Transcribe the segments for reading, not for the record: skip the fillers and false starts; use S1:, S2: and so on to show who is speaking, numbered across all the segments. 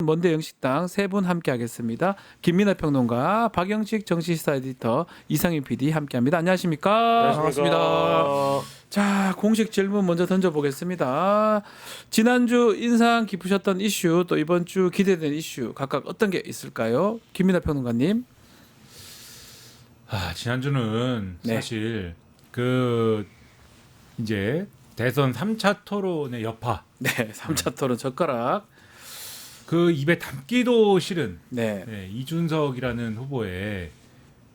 S1: 먼데 영식당 세 분 함께하겠습니다. 김민하 평론가, 박영식 정치시사 에디터, 이상윤 PD 함께합니다. 안녕하십니까?
S2: 반갑습니다.
S1: 자, 공식 질문 먼저 던져보겠습니다. 지난주 인상 깊으셨던 이슈, 또 이번 주 기대되는 이슈 각각 어떤 게 있을까요? 김민하 평론가님.
S2: 지난주는
S1: 네.
S2: 사실 이제 대선 3차 토론의 여파,
S1: 네, 3차 토론 젓가락.
S2: 그 입에 담기도 싫은
S1: 네.
S2: 이준석이라는 후보의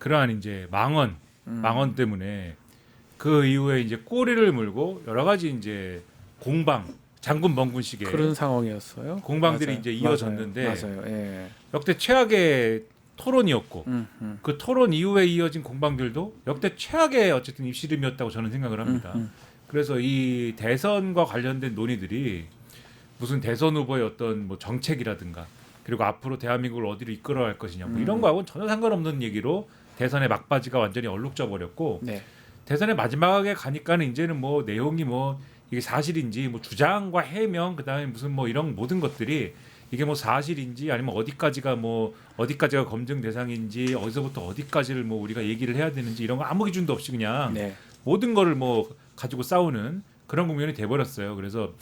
S2: 그러한 이제 망언 때문에 그 이후에 이제 꼬리를 물고 여러 가지 이제 공방, 장군 멍군식의
S1: 그런 상황이었어요.
S2: 공방들이
S1: 맞아요.
S2: 이제 이어졌는데
S1: 맞아요. 예.
S2: 역대 최악의 토론이었고 그 토론 이후에 이어진 공방들도 역대 최악의 어쨌든 입씨름이었다고 저는 생각을 합니다. 그래서 이 대선과 관련된 논의들이 무슨 대선 후보의 어떤 뭐 정책이라든가 그리고 앞으로 대한민국을 어디로 이끌어갈 것이냐 뭐 이런 거하고는 전혀 상관없는 얘기로 대선의 막바지가 완전히 얼룩져 버렸고
S1: 네.
S2: 대선의 마지막에 가니까는 이제는 뭐 내용이 뭐 이게 사실인지 뭐 주장과 해명 그다음에 무슨 뭐 이런 모든 것들이 이게 뭐 사실인지 아니면 어디까지가 검증 대상인지 어디서부터 어디까지를 뭐 우리가 얘기를 해야 되는지 이런 거 아무 기준도 없이 그냥
S1: 네.
S2: 모든 거를 뭐 가지고 싸우는 그런 국면이 돼 버렸어요. 그래서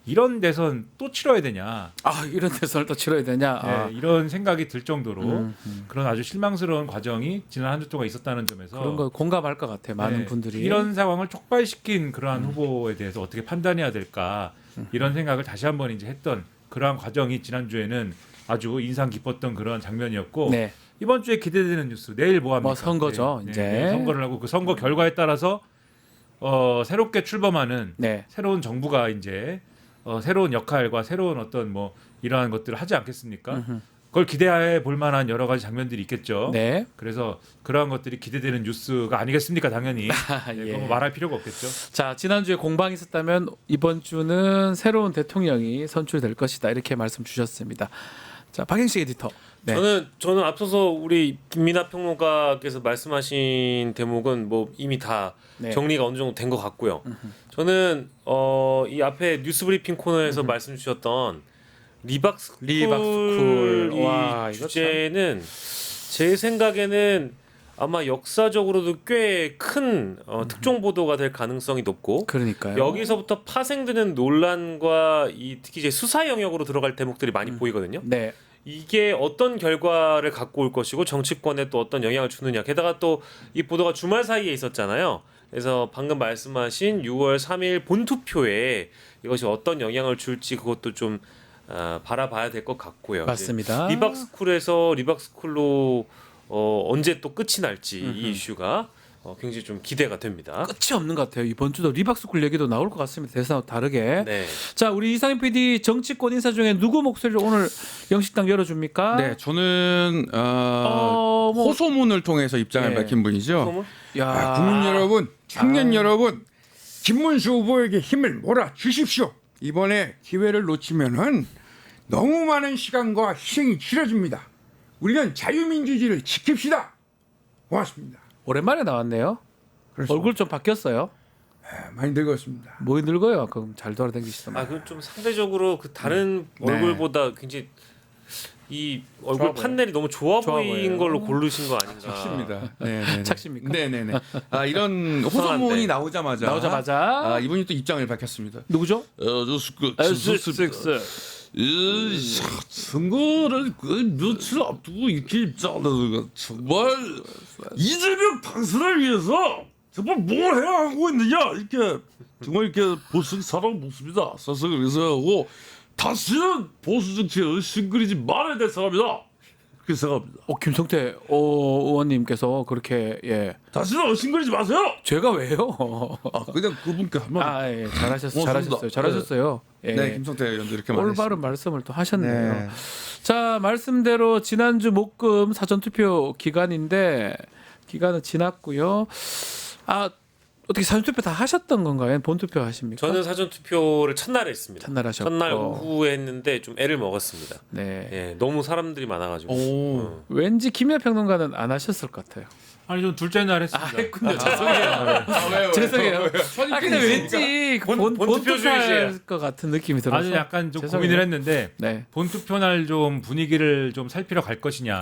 S2: 이런 대선 또 치러야 되냐?
S1: 이런 대선을 또 치러야 되냐?
S2: 이런 생각이 들 정도로 그런 아주 실망스러운 과정이 지난 한 주 동안 있었다는 점에서
S1: 그런 거 공감할 것 같아요. 많은 분들이.
S2: 이런 상황을 촉발시킨 그러한 후보에 대해서 어떻게 판단해야 될까 이런 생각을 다시 한번 이제 했던 그러한 과정이 지난주에는 아주 인상 깊었던 그런 장면이었고
S1: 네.
S2: 이번 주에 기대되는 뉴스 내일 뭐 합니까?
S1: 뭐 선거죠, 이제.
S2: 내일 선거를 하고 그 선거 결과에 따라서 새롭게 출범하는
S1: 네.
S2: 새로운 정부가 이제 새로운 역할과 새로운 어떤 뭐 이러한 것들을 하지 않겠습니까? 그걸 기대해 볼 만한 여러 가지 장면들이 있겠죠.
S1: 네.
S2: 그래서 그러한 것들이 기대되는 뉴스가 아니겠습니까, 당연히.
S1: 예.
S2: 그건 뭐 말할 필요가 없겠죠.
S1: 자, 지난주에 공방이 있었다면 이번 주는 새로운 대통령이 선출될 것이다. 이렇게 말씀 주셨습니다. 자, 박영식 에디터. 네.
S3: 저는 앞서서 우리 김민하 평론가께서 말씀하신 대목은 뭐 이미 다
S1: 네.
S3: 정리가 어느 정도 된 것 같고요. 저는 이 앞에 뉴스브리핑 코너에서 말씀 주셨던 리박스쿨
S1: 와,
S3: 이
S1: 이거
S3: 주제는 제 생각에는 아마 역사적으로도 꽤 큰 특종 보도가 될 가능성이 높고
S1: 그러니까요.
S3: 여기서부터 파생되는 논란과 특히 이제 수사 영역으로 들어갈 대목들이 많이 보이거든요.
S1: 네.
S3: 이게 어떤 결과를 갖고 올 것이고 정치권에 또 어떤 영향을 주느냐. 게다가 또 이 보도가 주말 사이에 있었잖아요. 그래서 방금 말씀하신 6월 3일 본투표에 이것이 어떤 영향을 줄지 그것도 좀 바라봐야 될 것 같고요.
S1: 맞습니다.
S3: 리박스쿨에서 리박스쿨로 언제 또 끝이 날지 이 이슈가 굉장히 좀 기대가 됩니다.
S1: 끝이 없는 것 같아요. 이번 주도 리박스쿨 얘기도 나올 것 같습니다. 대선하고 다르게.
S3: 네.
S1: 자, 우리 이상윤 PD 정치권 인사 중에 누구 목소리를 오늘 영식당 열어줍니까?
S4: 네, 저는
S1: 뭐-
S4: 호소문을 통해서 입장을
S1: 예.
S4: 밝힌 분이죠.
S3: 소문?
S1: 야,
S4: 국민 여러분, 청년 여러분, 김문수 후보에게 힘을 몰아 주십시오. 이번에 기회를 놓치면은 너무 많은 시간과 희생이 치러집니다. 우리는 자유민주주의를 지킵시다. 고맙습니다.
S1: 오랜만에 나왔네요.
S4: 그렇습니다.
S1: 얼굴 좀 바뀌었어요.
S4: 많이 늙었습니다.
S1: 뭐 늙어요? 그럼 잘 돌아다니시더만.
S3: 그건 좀 상대적으로 그 다른
S4: 네.
S3: 얼굴보다 굉장히 이 얼굴 판넬이 너무 좋아 보인 걸로 고르신 거 아닌가?
S4: 착십니다. 네,
S1: 착십니까?
S4: 네네네. 이런 호소문이 나오자마자 이분이 또 입장을 밝혔습니다.
S1: 누구죠?
S5: 선거를 며칠 앞두고 이렇게 입장하다가 정말 이재명 당선을 위해서 정말 뭘 해야 하고 있느냐 이렇게 정말 이렇게 보수 사람 모습이다. 그래서 하고 다시는 보수 정치에 싱글이지 말아야 될 사람이다. 그렇게 생각합니다.
S1: 김성태 의원님께서 그렇게
S5: 다시는 싱글이지 마세요.
S1: 제가 왜요?
S5: 그냥 그분께 한번
S1: 예.
S5: 고맙습니다.
S1: 잘하셨어요. 예.
S4: 네, 김성태 의원도 이렇게 말했습니다.
S1: 올바른 말씀을 또 하셨네요.
S4: 네.
S1: 자, 말씀대로 지난주 목금 사전투표 기간인데 기간은 지났고요. 어떻게 사전투표 다 하셨던 건가요? 본투표 하십니까?
S3: 저는 사전 투표를 첫날에 했습니다.
S1: 첫날 하셨고.
S3: 첫날 오후에 했는데 좀 애를 먹었습니다.
S1: 네.
S3: 예, 너무 사람들이 많아가지고.
S5: 오.
S1: 왠지 김민하 평론가는 안 하셨을 것 같아요.
S2: 아니 좀 둘째 날 했습니다.
S1: 했군요. 죄송해요. 죄송해요. 근데 왠지
S3: 본투표주의자야.
S1: 본투표할 것 같은 느낌이 들어서.
S2: 아주 약간 좀
S1: 죄송해요.
S2: 고민을 했는데
S1: 네.
S2: 본투표 날 좀 분위기를 좀 살피러 갈 것이냐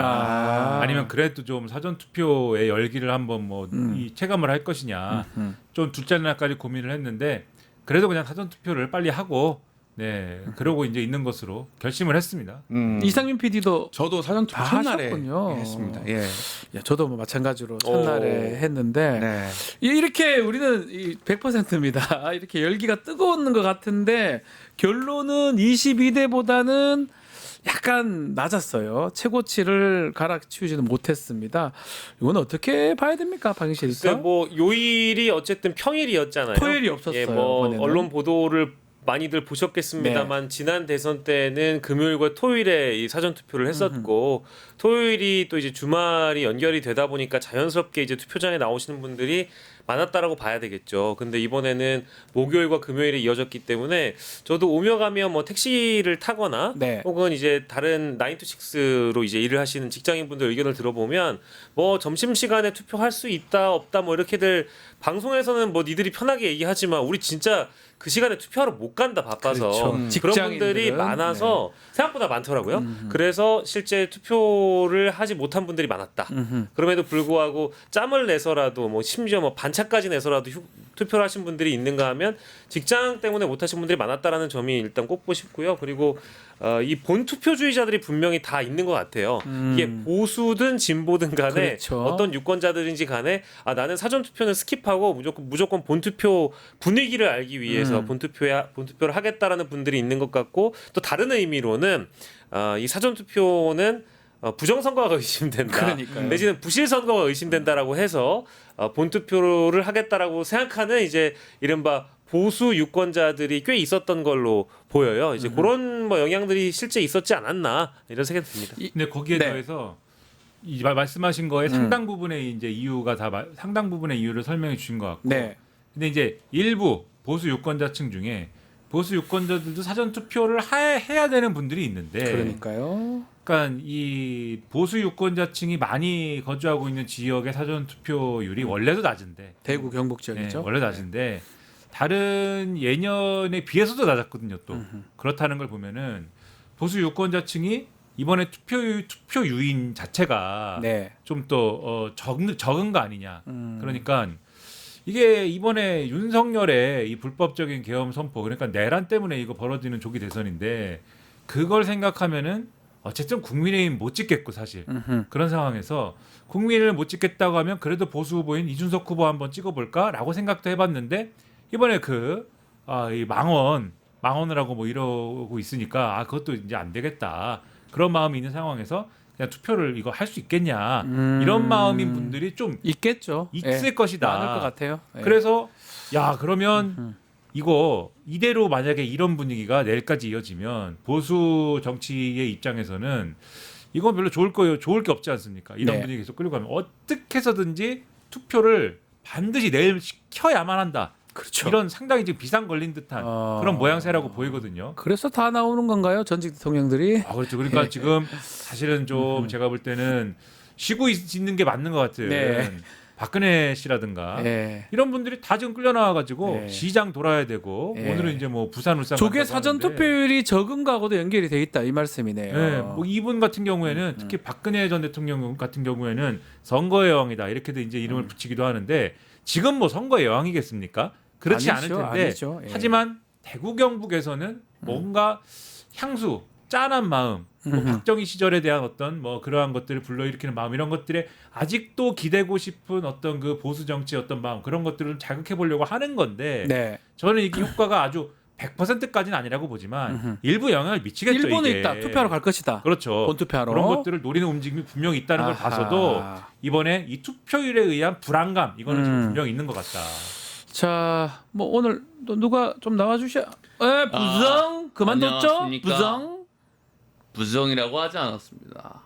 S2: 아니면 그래도 좀 사전 투표의 열기를 한번 뭐 이 체감을 할 것이냐 좀 둘째 날까지 고민을 했는데 그래도 그냥 사전 투표를 빨리 하고 네 그러고 이제 있는 것으로 결심을 했습니다.
S1: 이상민 PD도
S4: 저도 사전투표
S1: 아,
S4: 첫날에
S1: 하셨군요.
S4: 했습니다. 예.
S1: 야, 저도 뭐 마찬가지로 첫날에 했는데
S4: 네.
S1: 이렇게 우리는 100%입니다. 이렇게 열기가 뜨거운 것 같은데 결론은 22대보다는 약간 낮았어요. 최고치를 갈아치우지는 못했습니다. 이건 어떻게 봐야 됩니까, 박인실
S3: 글쎄
S1: 리터?
S3: 뭐 요일이 어쨌든 평일이었잖아요.
S1: 토요일이 없었어요,
S3: 예, 뭐
S1: 이번에는.
S3: 언론 보도를 많이들 보셨겠습니다만
S1: 네.
S3: 지난 대선 때는 금요일과 토요일에 이 사전 투표를 했었고 토요일이 또 이제 주말이 연결이 되다 보니까 자연스럽게 이제 투표장에 나오시는 분들이 많았다라고 봐야 되겠죠. 근데 이번에는 목요일과 금요일에 이어졌기 때문에 저도 오며 가며 뭐 택시를 타거나
S1: 네.
S3: 혹은 이제 다른 9to6로 이제 일을 하시는 직장인분들 의견을 들어보면 뭐 점심 시간에 투표할 수 있다 없다 뭐 이렇게들 방송에서는 뭐 니들이 편하게 얘기하지만 우리 진짜 그 시간에 투표하러 못 간다 바빠서
S1: 그렇죠.
S3: 그런
S1: 직장인들은.
S3: 분들이 많아서 생각보다 많더라고요. 그래서 실제 투표를 하지 못한 분들이 많았다. 그럼에도 불구하고 짬을 내서라도 뭐 심지어 뭐 반차까지 내서라도 투표를 하신 분들이 있는가 하면 직장 때문에 못 하신 분들이 많았다라는 점이 일단 꼽고 싶고요. 그리고 이 본투표주의자들이 분명히 다 있는 것 같아요. 이게 보수든 진보든 간에
S1: 그렇죠.
S3: 어떤 유권자들인지 간에 아 나는 사전 투표는 스킵하고 무조건 본투표 분위기를 알기 위해서 본투표를 하겠다라는 분들이 있는 것 같고 또 다른 의미로는 이 사전 투표는 부정선거가 의심된다.
S1: 그러니까요.
S3: 내지는 부실선거가 의심된다라고 해서 본투표를 하겠다라고 생각하는 이제 이른바 보수 유권자들이 꽤 있었던 걸로 보여요. 이제 그런 뭐 영향들이 실제 있었지 않았나 이런 생각이 듭니다.
S2: 근데 거기에
S1: 네.
S2: 더해서 이 말씀하신 거에 상당 부분의 이제 이유가 상당 부분의 이유를 설명해 주신 것 같고.
S1: 네.
S2: 근데 이제 일부 보수 유권자층 중에 보수 유권자들도 사전 투표를 해야 되는 분들이 있는데
S1: 그러니까요.
S2: 그러니까 이 보수 유권자층이 많이 거주하고 있는 지역의 사전 투표율이 원래도 낮은데
S1: 대구 경북 지역이죠.
S2: 원래 낮은데 다른 예년에 비해서도 낮았거든요. 또 그렇다는 걸 보면은 보수 유권자층이 이번에 투표 유인 자체가
S1: 네.
S2: 좀 또 적은 거 아니냐. 그러니까 이게 이번에 윤석열의 이 불법적인 계엄 선포 그러니까 내란 때문에 이거 벌어지는 조기 대선인데 그걸 생각하면은 어쨌든 국민의힘 못 찍겠고 사실 그런 상황에서 국민을 못 찍겠다고 하면 그래도 보수 후보인 이준석 후보 한번 찍어볼까라고 생각도 해봤는데 이번에 이 망언을 하고 뭐 이러고 있으니까 그것도 이제 안 되겠다 그런 마음이 있는 상황에서 그냥 투표를 이거 할 수 있겠냐 이런 마음인 분들이 좀
S1: 있겠죠.
S2: 있을
S1: 예.
S2: 것이다.
S1: 많을 것 같아요. 예.
S2: 그래서 야 그러면 이거 이대로 만약에 이런 분위기가 내일까지 이어지면 보수 정치의 입장에서는 이건 별로 좋을 게 없지 않습니까? 이런
S1: 네.
S2: 분위기 계속 끌고 가면 어떻게 해서든지 투표를 반드시 내일 시켜야만 한다.
S1: 그렇죠.
S2: 이런 상당히 지금 비상 걸린 듯한 그런 모양새라고 보이거든요.
S1: 그래서 다 나오는 건가요? 전직 대통령들이?
S2: 그렇죠. 그러니까 지금 사실은 좀 제가 볼 때는 쉬고 있는 게 맞는 것 같은
S1: 네.
S2: 박근혜 씨라든가
S1: 예.
S2: 이런 분들이 다 지금 끌려 나와가지고
S1: 네.
S2: 시장 돌아야 되고
S1: 네.
S2: 오늘은 이제 뭐 부산 울산
S1: 조계
S2: 간다고
S1: 사전
S2: 하는데
S1: 투표율이 적은 거하고도 연결이 돼 있다 이 말씀이네요.
S2: 네, 뭐 이분 같은 경우에는 특히 박근혜 전 대통령 같은 경우에는 선거의 여왕이다 이렇게도 이제 이름을 붙이기도 하는데 지금 뭐 선거의 여왕이겠습니까? 그렇지
S1: 아니죠,
S2: 않을 텐데
S1: 아니죠. 예.
S2: 하지만 대구 경북에서는 뭔가 향수 짠한 마음 뭐 박정희 시절에 대한 어떤 뭐 그러한 것들을 불러일으키는 마음 이런 것들에 아직도 기대고 싶은 어떤 그 보수 정치의 어떤 마음 그런 것들을 자극해 보려고 하는 건데
S1: 네.
S2: 저는 이게 효과가 아주 100%까지는 아니라고 보지만 일부 영향을 미치겠죠.
S1: 일본에
S2: 이게.
S1: 있다. 투표하러 갈 것이다.
S2: 그렇죠.
S1: 본투표하러.
S2: 그런 것들을 노리는 움직임이 분명히 있다는 걸
S1: 아하.
S2: 봐서도 이번에 이 투표율에 의한 불안감 이거는 지금 분명히 있는 것 같다.
S1: 자, 뭐 오늘 또 누가 좀 나와주셔? 부정 그만뒀죠?
S5: 안녕하십니까.
S1: 부정.
S5: 부정이라고 하지 않았습니다.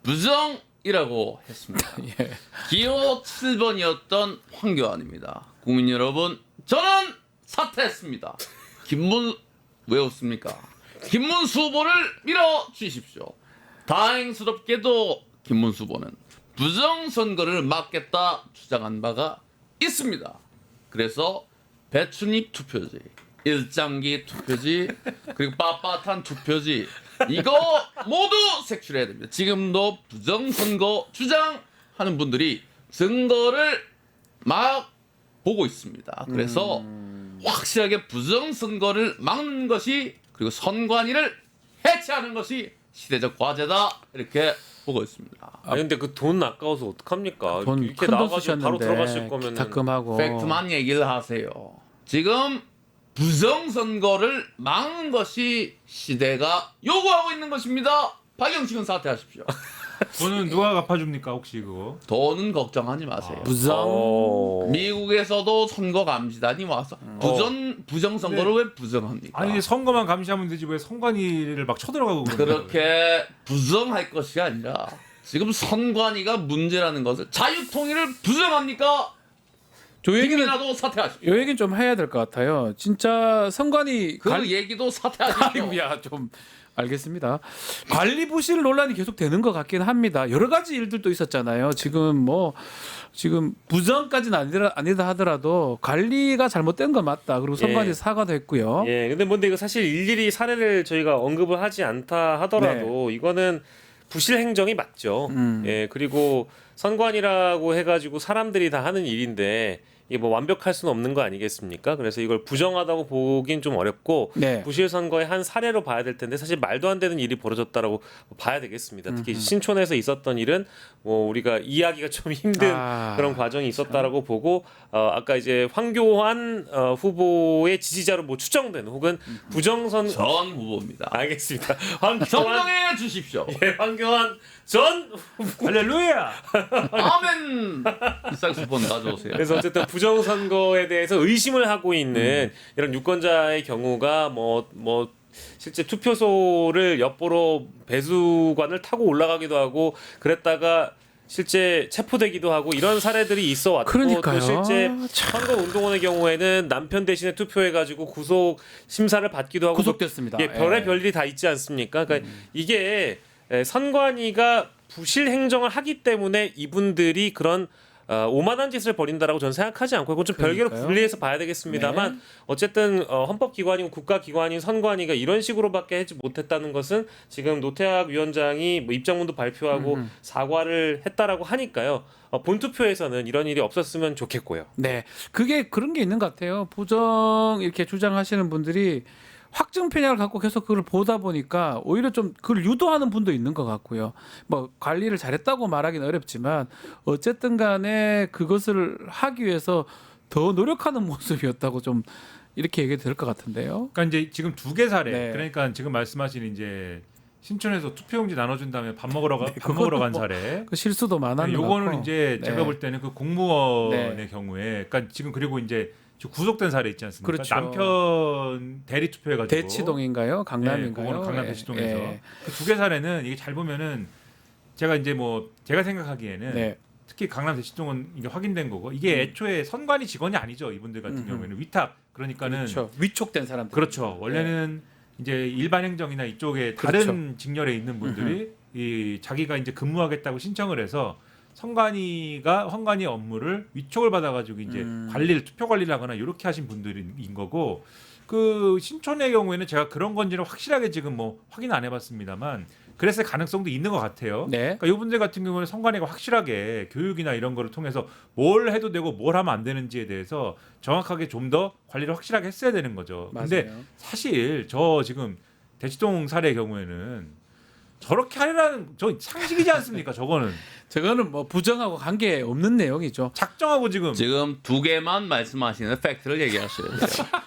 S5: 부정
S6: 부정이라고 했습니다.
S1: 예.
S6: 기호 7번이었던 황교안입니다. 국민 여러분, 저는 사퇴했습니다. 왜 웃습니까? 김문수 후보를 밀어주십시오. 다행스럽게도 김문수 후보는 부정선거를 막겠다 주장한 바가 있습니다. 그래서 배춧잎 투표지, 일장기 투표지, 그리고 빳빳한 투표지, 이거 모두 색출해야 됩니다. 지금도 부정선거 주장하는 분들이 증거를 막 보고 있습니다. 그래서 확실하게 부정선거를 막는 것이, 그리고 선관위를 해체하는 것이 시대적 과제다, 이렇게 보고 있습니다.
S3: 아니 근데 그 돈 아까워서 어떡합니까?
S1: 돈
S3: 이렇게
S1: 큰 돈
S3: 나와가지고 바로 들어가실
S1: 쓰셨는데
S3: 거면은
S1: 기탁금하고
S6: 팩트만 얘기를 하세요. 지금 부정선거를 막는 것이 시대가 요구하고 있는 것입니다. 박영식은 사퇴하십시오.
S2: 돈은 누가 갚아줍니까 혹시 그거?
S6: 돈은 걱정하지 마세요.
S1: 부정
S6: 미국에서도 선거 감시단이 와서 부정선거를 왜 부정합니까?
S2: 아니 선거만 감시하면 되지 왜 선관위를 막 쳐들어가고 그러는 거예요?
S6: 그렇게 부정할 것이 아니라 지금 선관위가 문제라는 것을, 자유통일을 부정합니까?
S1: 요 얘기는
S6: 김이라도 사퇴하십시오.
S1: 요 얘기는 좀 해야 될 것 같아요. 진짜 선관위
S6: 그 얘기도 사퇴하십시오.
S1: 아이고야 좀 알겠습니다. 관리 부실 논란이 계속 되는 것 같긴 합니다. 여러 가지 일들도 있었잖아요. 지금 부정까지는 아니다 하더라도 관리가 잘못된 건 맞다. 그리고 선관위
S3: 예.
S1: 사과도 했고요.
S3: 예, 근데 이거 사실 일일이 사례를 저희가 언급을 하지 않다 하더라도 이거는 부실 행정이 맞죠. 예, 그리고 선관이라고 해가지고 사람들이 다 하는 일인데 이게 뭐 완벽할 수는 없는 거 아니겠습니까? 그래서 이걸 부정하다고 보긴 좀 어렵고
S1: 네.
S3: 부실 선거의 한 사례로 봐야 될 텐데 사실 말도 안 되는 일이 벌어졌다라고 봐야 되겠습니다. 특히 신촌에서 있었던 일은 뭐 우리가 이해하기가 좀 힘든 그런 과정이 있었다라고 보고 아까 이제 황교안 후보의 지지자로 뭐 추정되는 혹은 부정선
S6: 전 후보입니다.
S3: 알겠습니다. 황교안
S6: 정정해 주십시오.
S3: 예, 황교안 전
S2: 할렐루야.
S6: 아멘. 색소폰 가져오세요.
S3: 그래서 어쨌든 부정 선거에 대해서 의심을 하고 있는 이런 유권자의 경우가 뭐 실제 투표소를 엿보러 배수관을 타고 올라가기도 하고 그랬다가 실제 체포되기도 하고 이런 사례들이 있어 왔고
S1: 그러니까요.
S3: 또 실제 선거운동원의 경우에는 남편 대신에 투표해가지고 구속 심사를 받기도 하고
S1: 구속됐습니다.
S3: 예, 별의 별일이 다 있지 않습니까? 그러니까 이게 선관위가 부실 행정을 하기 때문에 이분들이 그런 오만한 짓을 벌인다라고 저는 생각하지 않고 이건 좀 별개로
S1: 그러니까요.
S3: 분리해서 봐야 되겠습니다만
S1: 네.
S3: 어쨌든 헌법기관이고 국가기관인 선관위가 이런 식으로밖에 하지 못했다는 것은 지금 노태학 위원장이 뭐 입장문도 발표하고 사과를 했다라고 하니까요. 본투표에서는 이런 일이 없었으면 좋겠고요.
S1: 네, 그게 그런 게 있는 것 같아요. 부정 이렇게 주장하시는 분들이 확증 편향을 갖고 계속 그걸 보다 보니까 오히려 좀 그걸 유도하는 분도 있는 것 같고요. 뭐 관리를 잘했다고 말하기는 어렵지만 어쨌든 간에 그것을 하기 위해서 더 노력하는 모습이었다고 좀 이렇게 얘기 될 것 같은데요.
S2: 그러니까 이제 지금 두 개 사례.
S1: 네.
S2: 그러니까 지금 말씀하신 이제 신촌에서 투표용지 나눠준 다음에 밥 먹으러 간
S1: 그거는
S2: 사례.
S1: 그 실수도 많았는 것
S2: 요거는
S1: 같고.
S2: 이제
S1: 네.
S2: 제가 볼 때는 그 공무원의
S1: 네.
S2: 경우에, 그러니까 지금 그리고 이제 지금 구속된 사례 있지 않습니까?
S1: 그렇죠.
S2: 남편 대리 투표해가지고
S1: 대치동인가요? 강남인가요?
S2: 네, 그거는 강남
S1: 예,
S2: 대치동에서
S1: 예.
S2: 그 두 개 사례는 이게 잘 보면은 제가 이제 뭐 제가 생각하기에는
S1: 네.
S2: 특히 강남 대치동은 이게 확인된 거고 이게 애초에 선관위 직원이 아니죠. 이분들 같은 경우에는 위탁, 그러니까는
S1: 그렇죠. 위촉된 사람들.
S2: 그렇죠. 원래는 이제 일반 행정이나 이쪽에
S1: 그렇죠.
S2: 다른 직렬에 있는 분들이 이 자기가 이제 근무하겠다고 신청을 해서 선관위가 업무를 위촉을 받아가지고 이제 관리를 투표 관리를 하거나 이렇게 하신 분들인 거고, 그 신촌의 경우에는 제가 그런 건지는 확실하게 지금 뭐 확인 안 해봤습니다만 그랬을 가능성도 있는 것 같아요.
S1: 네.
S2: 그러니까 이분들 같은 경우는 선관위가 확실하게 교육이나 이런 거를 통해서 뭘 해도 되고 뭘 하면 안 되는지에 대해서 정확하게 좀 더 관리를 확실하게 했어야 되는 거죠. 근데
S1: 맞아요.
S2: 사실 저 지금 대치동 사례의 경우에는 저렇게 하려는 저 상식이지 않습니까? 저거는
S1: 저거는 뭐 부정하고 관계 없는 내용이죠.
S2: 작정하고 지금
S6: 두 개만 말씀하시는 팩트를 얘기하셔야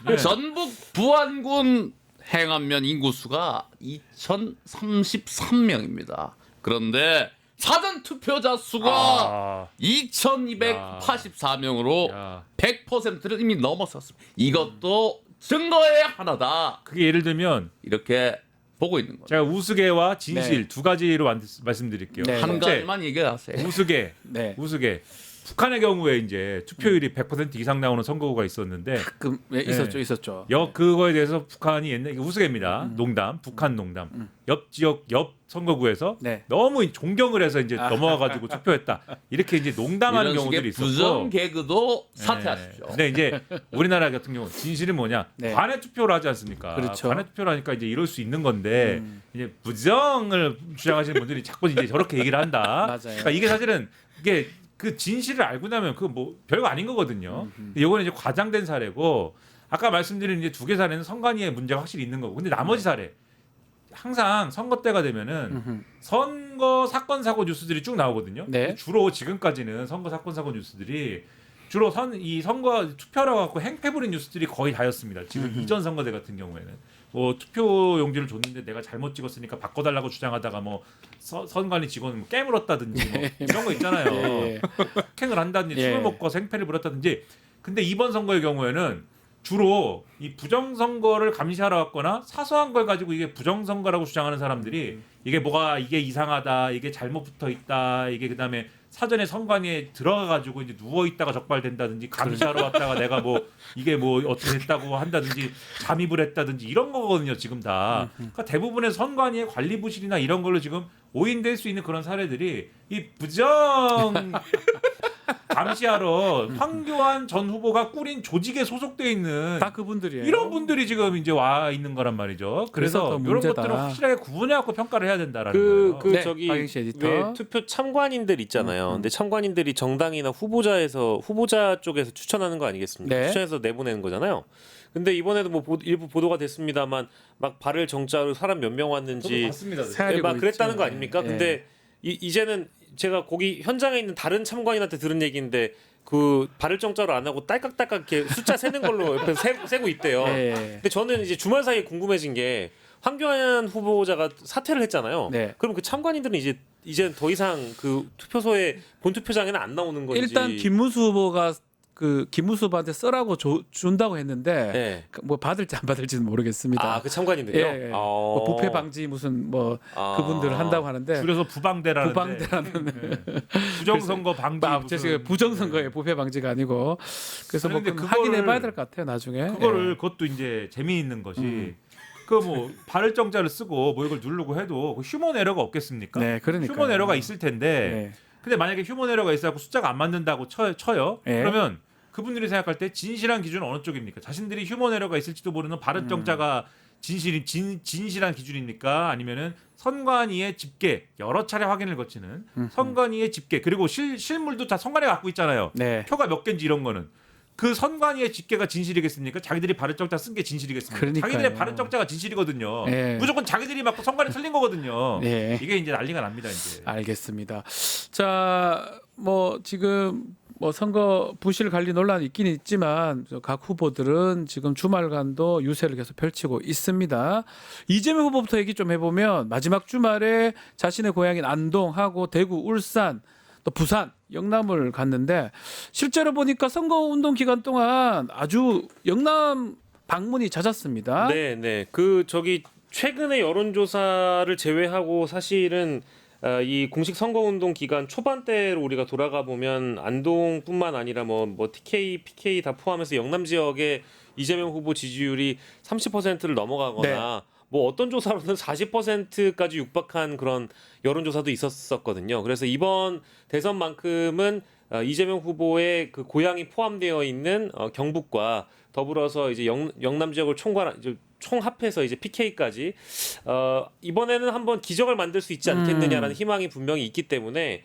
S6: 돼요. 전북 부안군 행안면 인구수가 2,033명입니다. 그런데 사전 투표자 수가 2,284명으로
S2: 야,
S6: 100%를 이미 넘어섰습니다. 이것도 증거의 하나다.
S2: 그게 예를 들면
S6: 이렇게 보고 있는 거예요.
S2: 제가 우스개와 진실
S1: 네.
S2: 두 가지로 말씀드릴게요.
S1: 네.
S6: 한
S2: 첫째,
S6: 가지만 얘기하세요.
S2: 우스개.
S1: 네.
S2: 우스개. 북한의 경우에 이제 투표율이 100% 이상 나오는 선거구가 있었는데
S1: 가끔 있었죠.
S2: 그거에 대해서 북한이 옛날 이게 우스개입니다. 농담, 북한 농담. 옆 지역 옆 선거구에서
S1: 네.
S2: 너무 존경을 해서 이제 넘어와가지고 투표했다. 이렇게 이제 농담하는
S6: 이런
S2: 경우들이
S6: 식의
S2: 있었고.
S6: 부정 개그도 사퇴하십시오.
S2: 근데 이제 우리나라 같은 경우 진실은 뭐냐?
S1: 네.
S2: 관외 투표를 하지 않습니까?
S1: 그렇죠.
S2: 관외 투표를 하니까 이제 이럴 수 있는 건데 이제 부정을 주장하시는 분들이 자꾸 이제 저렇게 얘기를 한다.
S1: 맞아요.
S2: 그러니까 이게 사실은 이게 그 진실을 알고 나면 그 뭐 별거 아닌 거거든요. 이거는 이제 과장된 사례고 아까 말씀드린 이제 두 개 사례는 선관위의 문제가 확실히 있는 거고. 근데 나머지 사례 항상 선거 때가 되면은 선거 사건 사고 뉴스들이 쭉 나오거든요.
S1: 네.
S2: 주로 지금까지는 선거 사건 사고 뉴스들이 주로 이 선거 투표라고 갖고 행패 부린 뉴스들이 거의 다였습니다. 지금 이전 선거대 같은 경우에는 뭐 투표 용지를 줬는데 내가 잘못 찍었으니까 바꿔달라고 주장하다가 뭐 선관위 직원 뭐 깨물었다든지 뭐 이런 거 있잖아요.
S1: 예.
S2: 폭행을 한다든지
S1: 예.
S2: 술을 먹고 행패를 부렸다든지. 근데 이번 선거의 경우에는 주로 이 부정선거를 감시하러 왔거나 사소한 걸 가지고 이게 부정선거라고 주장하는 사람들이 이게 뭐가 이게 이상하다, 이게 잘못 붙어 있다, 이게 그다음에 사전에 선관위에 들어가가지고 이제 누워 있다가 적발된다든지 감시하러 왔다가 내가 뭐 이게 뭐 어떻게 됐다고 한다든지 잠입을 했다든지 이런 거거든요 지금 다. 그러니까 대부분의 선관위의 관리 부실이나 이런 걸로 지금 오인될 수 있는 그런 사례들이 이 부정 감시하러 황교안 전 후보가 꾸린 조직에 소속돼 있는
S1: 다 그분들이에요.
S2: 이런 분들이 지금 이제 와 있는 거란 말이죠.
S1: 그래서
S2: 그래서
S1: 더
S2: 이런
S1: 문제다.
S2: 것들은 확실하게 구분해갖고 평가를 해야 된다라는 거예요.
S1: 네,
S3: 저기
S1: 박영시 에디터.
S3: 왜 투표 참관인들 있잖아요. 근데 참관인들이 정당이나 후보자 쪽에서 추천하는 거 아니겠습니까?
S1: 네.
S3: 추천해서 내보내는 거잖아요. 근데 이번에도 뭐 일부 보도가 됐습니다만 막 발을 정자로 사람 몇 명 왔는지
S2: 봤습니다.
S1: 새알리고
S3: 막 그랬다는
S1: 있죠.
S3: 거 아닙니까?
S1: 예.
S3: 근데 이제는 제가 거기 현장에 있는 다른 참관인한테 들은 얘기인데 그 발을 정자로 안 하고 딸깍딸깍 이렇게 숫자 세는 걸로 옆에서 세고 있대요.
S1: 예.
S3: 근데 저는 이제 주말 사이에 궁금해진 게 황교안 후보자가 사퇴를 했잖아요.
S1: 네.
S3: 그럼 그 참관인들은 이제 더 이상 그 투표소에 본 투표장에는 안 나오는 건지.
S1: 일단 김문수 후보가 그 김문수 후보한테 써라고 준다고 했는데
S3: 네.
S1: 뭐 받을지 안 받을지는 모르겠습니다.
S3: 아, 그 참관인들이요?
S1: 예, 예. 뭐 부패 방지 무슨 뭐 그분들 한다고 하는데
S2: 줄여서 부방대라는데
S1: 부방대라는
S2: 부정선거 방지 무슨
S1: 부정선거의 부패 방지가 아니고 그래서 뭐
S2: 근데
S1: 그건
S2: 그거를-
S1: 확인해봐야 될 것 같아요 나중에.
S2: 그거를 그것도 이제 재미있는 것이 그 뭐 발을 정자를 쓰고 뭐 이걸 누르고 해도 그 휴먼 에러가 없겠습니까?
S1: 네, 그러니까요.
S2: 휴먼 에러가 있을 텐데
S1: 네.
S2: 근데 만약에 휴먼 에러가 있어서 숫자가 안 맞는다고 쳐요.
S1: 네.
S2: 그러면 그분들이 생각할 때 진실한 기준은 어느 쪽입니까? 자신들이 휴먼 에러가 있을지도 모르는 발을 정자가 진실한 기준입니까? 아니면은 선관위의 집계 여러 차례 확인을 거치는 선관위의 집계 그리고 실물도 다 선관위가 갖고 있잖아요.
S1: 네.
S2: 표가 몇 개인지 이런 거는 그 선관위의 집계가 진실이겠습니까? 자기들이 발을 정자 쓴 게 진실이겠습니까?
S1: 그러니까요.
S2: 자기들의 발을 정자가 진실이거든요.
S1: 네.
S2: 무조건 자기들이 맞고 선관위 틀린 거거든요.
S1: 네.
S2: 이게 이제 난리가 납니다 이제.
S1: 알겠습니다. 자, 뭐 지금 뭐 선거 부실 관리 논란이 있긴 있지만 각 후보들은 지금 주말간도 유세를 계속 펼치고 있습니다. 이재명 후보부터 얘기 좀 해보면 마지막 주말에 자신의 고향인 안동하고 대구, 울산, 또 부산, 영남을 갔는데 실제로 보니까 선거운동 기간 동안 아주 영남 방문이 잦았습니다.
S3: 네. 그 저기 최근의 여론조사를 제외하고 사실은 이 공식 선거운동 기간 초반 때로 우리가 돌아가 보면 안동뿐만 아니라 뭐 TK, PK 다 포함해서 영남 지역의 이재명 후보 지지율이 30%를 넘어가거나 뭐 어떤 조사로는 40%까지 육박한 그런 여론조사도 있었었거든요. 그래서 이번 대선만큼은 이재명 후보의 그 고향이 포함되어 있는 경북과 더불어서 이제 영남 지역을 총합해서 이제 PK까지 이번에는 한번 기적을 만들 수 있지 않겠느냐라는 희망이 분명히 있기 때문에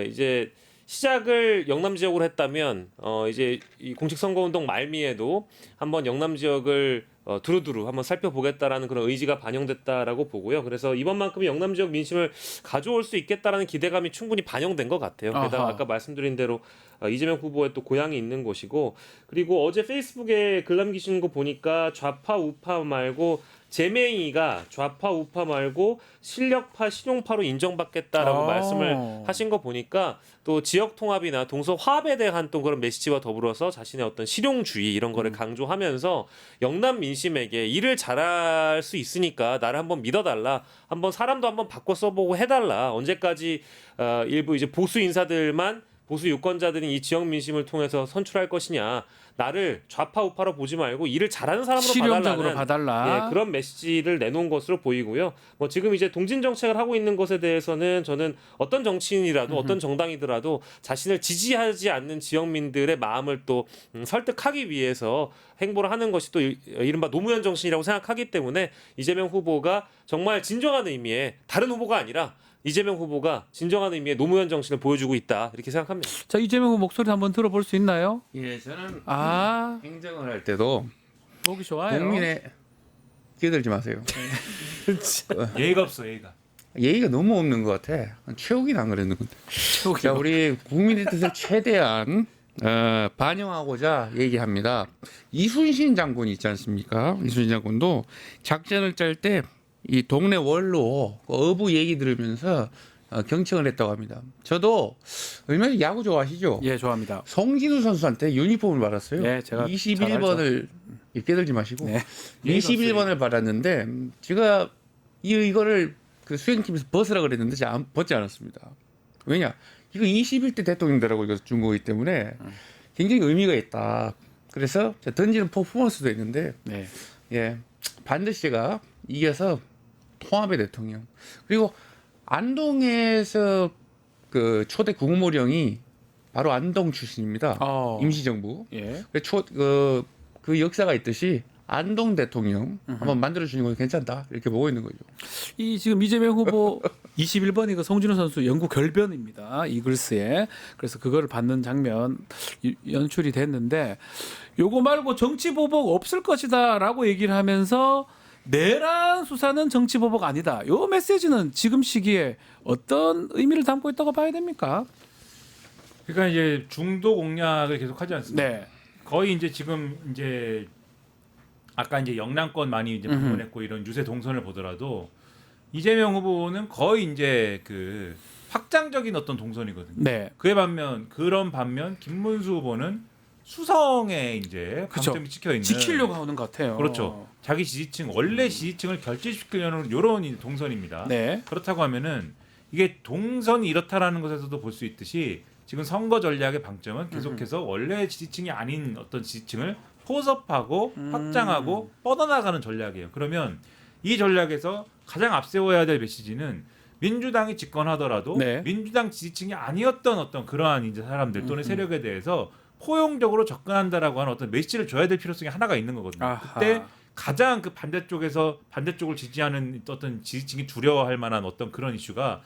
S3: 이제 시작을 영남 지역으로 했다면 이제 이 공식 선거운동 말미에도 한번 영남 지역을 두루두루 한번 살펴보겠다라는 그런 의지가 반영됐다라고 보고요. 그래서 이번만큼은 영남 지역 민심을 가져올 수 있겠다라는 기대감이 충분히 반영된 것 같아요. 게다가
S1: 아하.
S3: 아까 말씀드린 대로 이재명 후보의 또 고향이 있는 곳이고 그리고 어제 페이스북에 글 남기신 거 보니까 좌파 우파 말고 제맹이가 좌파 우파 말고 실력파 실용파로 인정받겠다라고 말씀을 하신 거 보니까 또 지역 통합이나 동서 화합에 대한 또 그런 메시지와 더불어서 자신의 어떤 실용주의 이런 거를 강조하면서 영남 민심에게 일을 잘할 수 있으니까 나를 한번 믿어달라, 한번 사람도 한번 바꿔 써보고 해달라. 언제까지 일부 이제 보수 인사들만 보수 유권자들이 이 지역 민심을 통해서 선출할 것이냐. 나를 좌파 우파로 보지 말고 일을 잘하는 사람으로
S1: 실용적으로
S3: 봐달라는
S1: 봐달라.
S3: 예, 그런 메시지를 내놓은 것으로 보이고요. 뭐 지금 이제 동진 정책을 하고 있는 것에 대해서는 저는 어떤 정치인이라도 어떤 정당이더라도 자신을 지지하지 않는 지역민들의 마음을 또 설득하기 위해서 행보를 하는 것이 또 이른바 노무현 정신이라고 생각하기 때문에 이재명 후보가 정말 진정한 의미의 다른 후보가 아니라 이재명 후보가 진정한 의미의 노무현 정신을 보여주고 있다 이렇게 생각합니다.
S1: 자, 이재명 후보 목소리 한번 들어볼 수 있나요?
S4: 예, 저는
S1: 아,
S4: 행정을 할 때도
S1: 보기 좋아요.
S4: 국민의 끼어들지 마세요.
S2: 예의가 없어 예의가.
S4: 예의가 너무 없는 것 같아. 최욱이는 안 그랬는 건데. 자, 우리 국민의 뜻을 최대한 반영하고자 얘기합니다. 이순신 장군 있지 않습니까? 이순신 장군도 작전을 짤 때 이 동네 원로 어부 얘기 들으면서 경청을 했다고 합니다. 저도 얼마 전에 야구 좋아하시죠?
S1: 예, 좋아합니다.
S4: 송진우 선수한테 유니폼을 받았어요.
S1: 예, 제가
S4: 21번을 깨들지 마시고
S1: 네.
S4: 21번을 받았는데 제가 이거를 그 수행팀에서 벗으라 그랬는데 제가 벗지 않았습니다. 왜냐? 이거 21대 대통령들하고 이거 준 거기 때문에 굉장히 의미가 있다. 그래서 제가 던지는 퍼포먼스도 있는데
S1: 네.
S4: 예, 반드시 제가 이겨서 통합의 대통령. 그리고 안동에서 그 초대 국무령이 바로 안동 출신입니다. 임시정부.
S1: 예.
S4: 그 역사가 있듯이 안동 대통령 한번 만들어 주는 건 괜찮다 이렇게 보고 있는 거죠.
S1: 이 지금 이재명 후보 21번이 그 송진우 선수 영구 결변입니다. 이글스에. 그래서 그거를 받는 장면 연출이 됐는데 요거 말고 정치 보복 없을 것이다라고 얘기를 하면서 내란 수사는 정치 보복 아니다. 요 메시지는 지금 시기에 어떤 의미를 담고 있다고 봐야 됩니까?
S2: 그러니까 이제 중도 공략을 계속하지 않습니까?
S1: 네.
S2: 거의 이제 지금 이제 아까 이제 영남권 많이 이제 방문했고 이런 유세 동선을 보더라도 이재명 후보는 거의 이제 그 확장적인 어떤 동선이거든요.
S1: 네.
S2: 그런 반면 김문수 후보는 수성에 이제
S1: 그쵸.
S2: 방점이 찍혀 있는
S1: 지키려고 하는 것 같아요.
S2: 그렇죠. 자기 지지층 원래 지지층을 결집시키려는 이런 동선입니다.
S1: 네.
S2: 그렇다고 하면은 이게 동선이 이렇다라는 것에서도 볼 수 있듯이 지금 선거 전략의 방점은 계속해서 원래 지지층이 아닌 어떤 지지층을 포섭하고 확장하고 뻗어나가는 전략이에요. 그러면 이 전략에서 가장 앞세워야 될 메시지는 민주당이 집권하더라도
S1: 네.
S2: 민주당 지지층이 아니었던 어떤 그러한 이제 사람들 또는 세력에 대해서 포용적으로 접근한다라고 하는 어떤 메시지를 줘야 될 필요성이 하나가 있는 거거든요.
S1: 아하.
S2: 그때 가장 그 반대쪽을 지지하는 어떤 지지층이 두려워할 만한 어떤 그런 이슈가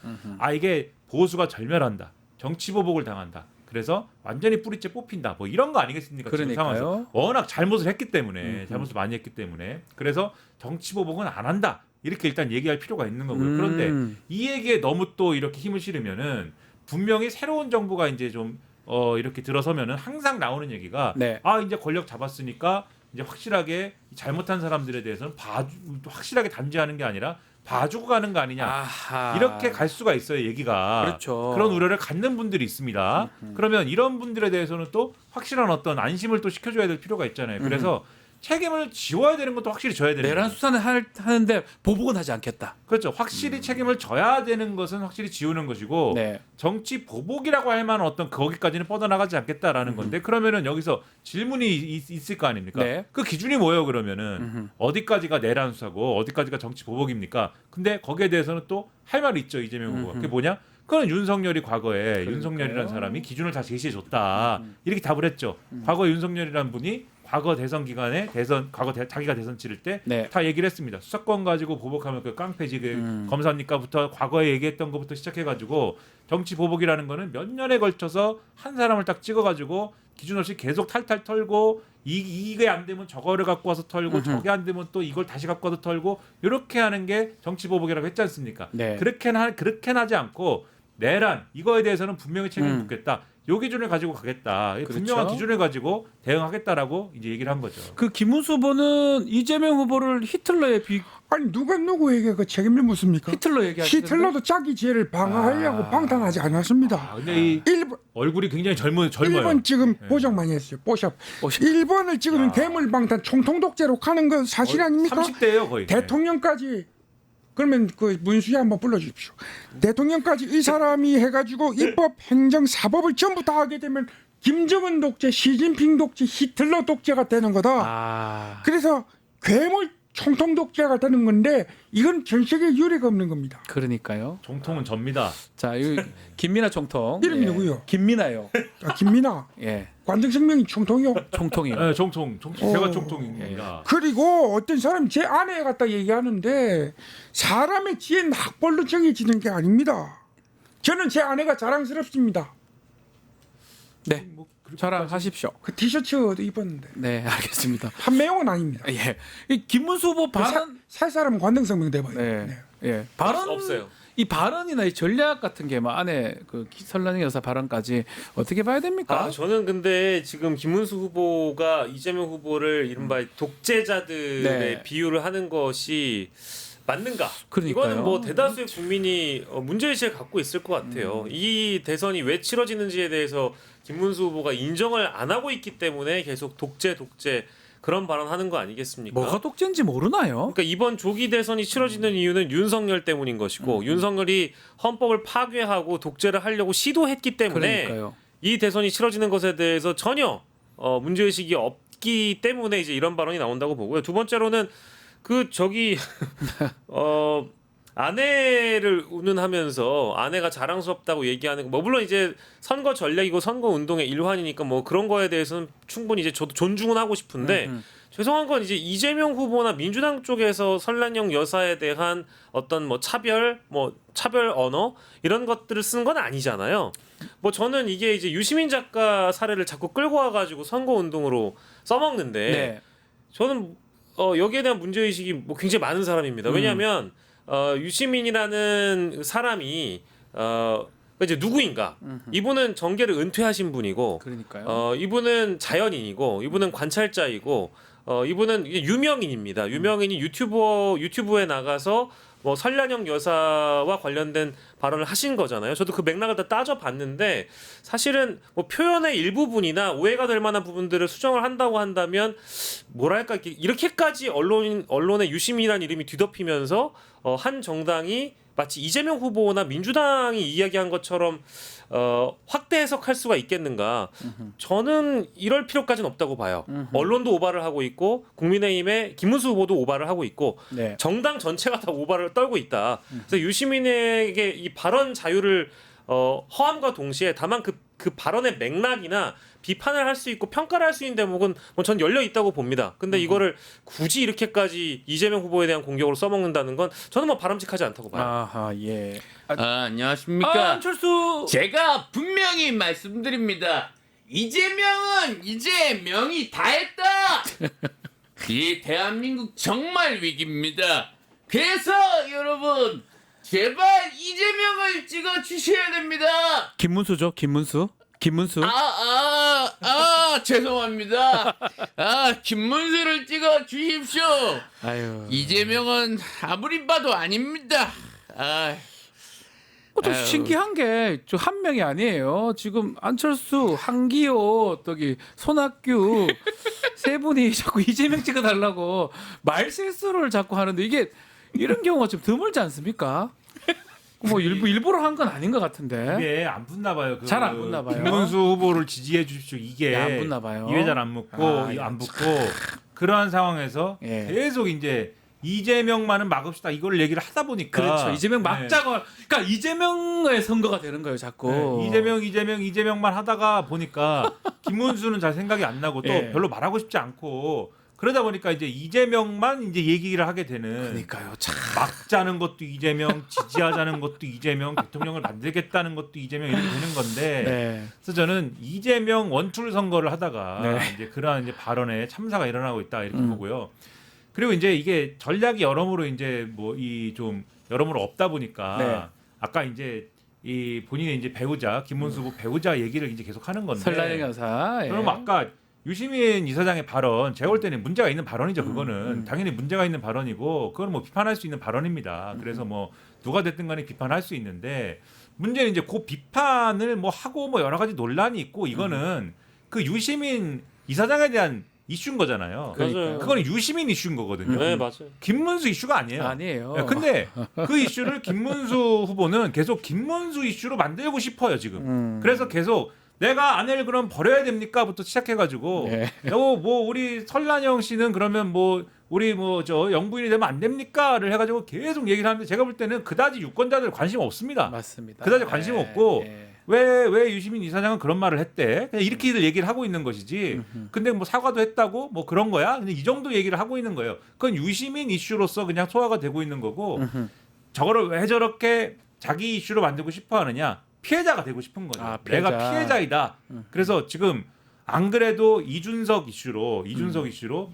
S2: 이게 보수가 절멸한다. 정치 보복을 당한다. 그래서 완전히 뿌리째 뽑힌다. 뭐 이런 거 아니겠습니까? 지금
S1: 그러니까요.
S2: 상황에서 워낙 잘못을 했기 때문에 잘못을 많이 했기 때문에 그래서 정치 보복은 안 한다. 이렇게 일단 얘기할 필요가 있는 거고요. 그런데 이 얘기에 너무 또 이렇게 힘을 실으면은 분명히 새로운 정부가 이제 좀 이렇게 들어서면은 항상 나오는 얘기가
S1: 네.
S2: 이제 권력 잡았으니까 이제 확실하게 잘못한 사람들에 대해서는 확실하게 단죄하는 게 아니라 봐주고 가는 거 아니냐.
S1: 아하.
S2: 이렇게 갈 수가 있어요, 얘기가.
S1: 그렇죠.
S2: 그런 우려를 갖는 분들이 있습니다. 그러면 이런 분들에 대해서는 또 확실한 어떤 안심을 또 시켜줘야 될 필요가 있잖아요. 그래서 책임을 지워야 되는 것도 확실히 져야 되는
S1: 내란
S2: 거예요.
S1: 수사는 하는데 보복은 하지 않겠다.
S2: 그렇죠. 확실히 책임을 져야 되는 것은 확실히 지우는 것이고
S1: 네.
S2: 정치 보복이라고 할 만한 어떤 거기까지는 뻗어나가지 않겠다라는 건데 그러면은 여기서 질문이 있을 거 아닙니까?
S1: 네.
S2: 그 기준이 뭐예요 그러면은 어디까지가 내란 수사고 어디까지가 정치 보복입니까? 근데 거기에 대해서는 또 할 말이 있죠 이재명 후보가. 그게 뭐냐? 그건 윤석열이 과거에 윤석열이라는 사람이 기준을 다 제시해 줬다 이렇게 답을 했죠. 과거에 윤석열이라는 분이 과거 대선 기간에 자기가 대선 치를 때 다
S1: 네.
S2: 얘기를 했습니다. 수사권 가지고 보복하면 그 깡패지 그 검사니까부터 과거에 얘기했던 것부터 시작해가지고 정치 보복이라는 거는 몇 년에 걸쳐서 한 사람을 딱 찍어가지고 기준 없이 계속 탈탈 털고 이게 안 되면 저거를 갖고 와서 털고 저게 안 되면 또 이걸 다시 갖고 와서 털고 이렇게 하는 게 정치 보복이라고 했지 않습니까?
S1: 네.
S2: 그렇게 하지 않고 내란 이거에 대해서는 분명히 책임을 묻겠다. 요 기준을 가지고 가겠다.
S1: 그렇죠.
S2: 분명한 기준을 가지고 대응하겠다라고 이제 얘기를 한 거죠.
S1: 그 김문수 후보는 이재명 후보를 히틀러에
S4: 아니 누가 누구에게 그 책임을 묻습니까?
S1: 히틀러 얘기하시는데
S4: 히틀러도 자기 죄를 방어하려고 방탄하지 않았습니다.
S2: 근데 이
S4: 일본
S2: 얼굴이 굉장히 젊어요.
S4: 일본 지금 보정 많이 했어요. 뽀샵. 일본을 지금 괴물 방탄 총통 독재로 가는 건 사실 아닙니까?
S2: 30대예요 거의.
S4: 대통령까지 그러면 그 문수희 한번 불러주십시오. 대통령까지 이 사람이 해가지고 입법, 행정, 사법을 전부 다 하게 되면 김정은 독재, 시진핑 독재, 히틀러 독재가 되는 거다. 그래서 괴물 총통 독재가 되는 건데 이건 전 세계에 유례가 없는 겁니다.
S1: 그러니까요.
S2: 정통은 접니다.
S1: 자, 이 김민아 총통.
S4: 이름이 누구요?
S1: 김민아요.
S4: 아, 김민아.
S1: 예.
S4: 관등성명이 총통이요.
S1: 총통이요.
S2: 네, 종통. 제가 종통입니다.
S4: 그리고 어떤 사람이 제 아내에 갖다 얘기하는데 사람의 지혜는 학벌로 정해지는 게 아닙니다. 저는 제 아내가 자랑스럽습니다.
S1: 네. 자랑하십시오.
S4: 그 티셔츠 입었는데
S1: 네, 알겠습니다.
S4: 판매용은 아닙니다.
S1: 예. 이 김문수 후보 발언
S4: 살 사람은 관등성명 돼봐요.
S1: 네.
S4: 네.
S1: 예. 발언
S3: 없어요.
S1: 이 발언이나 이 전략 같은 게 뭐 안에 그 설란영 여사 발언까지 어떻게 봐야 됩니까?
S3: 저는 근데 지금 김문수 후보가 이재명 후보를 이른바 독재자들의
S1: 네.
S3: 비유를 하는 것이 맞는가?
S1: 그러니까요.
S3: 이거는 뭐 대다수의 국민이 문제의식을 갖고 있을 것 같아요. 이 대선이 왜 치러지는지에 대해서 김문수 후보가 인정을 안 하고 있기 때문에 계속 독재 그런 발언하는 거 아니겠습니까?
S1: 뭐가 독재인지 모르나요?
S3: 그러니까 이번 조기 대선이 치러지는 이유는 윤석열 때문인 것이고 윤석열이 헌법을 파괴하고 독재를 하려고 시도했기 때문에
S1: 그러니까요.
S3: 이 대선이 치러지는 것에 대해서 전혀 문제의식이 없기 때문에 이제 이런 발언이 나온다고 보고요. 두 번째로는 아내를 운운하면서 아내가 자랑스럽다고 얘기하는 거, 뭐 물론 이제 선거 전략이고 선거 운동의 일환이니까 뭐 그런 거에 대해서는 충분히 이제 저도 존중은 하고 싶은데 죄송한 건 이제 이재명 후보나 민주당 쪽에서 설란영 여사에 대한 어떤 뭐 차별 언어 이런 것들을 쓴 건 아니잖아요. 뭐 저는 이게 이제 유시민 작가 사례를 자꾸 끌고 와가지고 선거 운동으로 써먹는데
S1: 네.
S3: 저는 여기에 대한 문제의식이 뭐 굉장히 많은 사람입니다. 왜냐하면 유시민이라는 사람이 이제 누구인가? 이분은 정계를 은퇴하신 분이고,
S1: 그러니까요.
S3: 이분은 자연인이고, 이분은 관찰자이고, 이분은 이제 유명인입니다. 유명인이 유튜브에 나가서 뭐 설란영 여사와 관련된 발언을 하신 거잖아요. 저도 그 맥락을 다 따져봤는데 사실은 뭐 표현의 일부분이나 오해가 될 만한 부분들을 수정을 한다고 한다면 뭐랄까 이렇게까지 언론에 유시민이라는 이름이 뒤덮이면서 한 정당이 마치 이재명 후보나 민주당이 이야기한 것처럼 확대 해석할 수가 있겠는가? 저는 이럴 필요까지는 없다고 봐요. 언론도 오바를 하고 있고 국민의힘의 김문수 후보도 오바를 하고 있고
S1: 네.
S3: 정당 전체가 다 오바를 떨고 있다. 그래서 유시민에게 이 발언 자유를 허함과 동시에 다만 그 발언의 맥락이나 비판을 할 수 있고 평가를 할 수 있는 대목은 뭐 전 열려 있다고 봅니다. 근데 이거를 굳이 이렇게까지 이재명 후보에 대한 공격으로 써먹는다는 건 저는 뭐 바람직하지 않다고 봐요.
S1: 아하, 예.
S6: 안녕하십니까.
S1: 안철수.
S6: 제가 분명히 말씀드립니다. 이재명은 이재명이 다 했다. 이 대한민국 정말 위기입니다. 그래서 여러분 제발 이재명을 찍어 주셔야 됩니다.
S1: 김문수죠, 김문수.
S6: 죄송합니다. 김문수를 찍어 주십시오.
S1: 아유.
S6: 이재명은 아무리 봐도 아닙니다.
S1: 좀 신기한 게 저 한 명이 아니에요. 지금 안철수, 한기호, 또기 손학규 세 분이 자꾸 이재명 찍어달라고 말 실수를 자꾸 하는데 이게 이런 경우가 좀 드물지 않습니까? 뭐 일부러 한 건 아닌 것 같은데.
S2: 이게 안 붙나 봐요.
S1: 잘안 붙나 봐요.
S2: 김문수 후보를 지지해 주십시오. 이게
S1: 안 붙나 봐요.
S2: 입에 잘 안 묻고
S1: 야,
S2: 안 붙고 그러한 상황에서
S1: 예.
S2: 계속 이제 이재명만은 막읍시다 이걸 얘기를 하다 보니까
S1: 그렇죠. 이재명
S2: 네.
S1: 막자고 그러니까 이재명의 선거가 되는 거예요, 자꾸.
S2: 네. 이재명만 하다가 보니까 김문수는 잘 생각이 안 나고 또
S1: 예.
S2: 별로 말하고 싶지 않고 그러다 보니까 이제 이재명만 이제 얘기를 하게 되는.
S1: 그러니까요. 참.
S2: 막자는 것도 이재명, 지지하자는 것도 이재명, 대통령을 만들겠다는 것도 이재명 이렇게 되는 건데.
S1: 네.
S2: 그래서 저는 이재명 원툴 선거를 하다가
S1: 네.
S2: 이제 그러한 이제 발언에 참사가 일어나고 있다 이렇게 보고요. 그리고 이제 이게 전략이 여러모로 이제 뭐 이 좀 여러모로 없다 보니까
S1: 네.
S2: 아까 이제 이 본인의 이제 배우자 김문수 후보 배우자 얘기를 이제 계속 하는 건데.
S1: 설날의 여사. 예.
S2: 그럼 아까 유시민 이사장의 발언 제가 볼 때는 문제가 있는 발언이죠. 그거는 당연히 문제가 있는 발언이고 그건 뭐 비판할 수 있는 발언입니다. 그래서 뭐 누가 됐든 간에 비판할 수 있는데 문제는 이제 그 비판을 뭐 하고 뭐 여러 가지 논란이 있고 이거는 그 유시민 이사장에 대한 이슈인 거잖아요.
S3: 맞아요.
S2: 그거는 유시민 이슈인 거거든요.
S3: 네, 맞아요.
S2: 김문수 이슈가 아니에요.
S1: 아니에요.
S2: 네, 근데 그 이슈를 김문수 후보는 계속 김문수 이슈로 만들고 싶어요 지금. 그래서 계속 내가 아내를 그럼 버려야 됩니까?부터 시작해가지고
S1: 네.
S2: 뭐 우리 설란영 씨는 그러면 뭐 우리 뭐 저 영부인이 되면 안 됩니까?를 해가지고 계속 얘기를 하는데 제가 볼 때는 그다지 유권자들 관심 없습니다.
S1: 맞습니다.
S2: 그다지 관심
S1: 예,
S2: 없고
S1: 예.
S2: 왜 유시민 이사장은 그런 말을 했대? 그냥 이렇게들 얘기를 하고 있는 것이지. 근데 뭐 사과도 했다고 뭐 그런 거야? 근데 이 정도 얘기를 하고 있는 거예요. 그건 유시민 이슈로서 그냥 소화가 되고 있는 거고 저거를 왜 저렇게 자기 이슈로 만들고 싶어 하느냐? 피해자가 되고 싶은 거죠.
S1: 아, 피해자.
S2: 내가 피해자이다. 그래서 지금 안 그래도 이준석 이슈로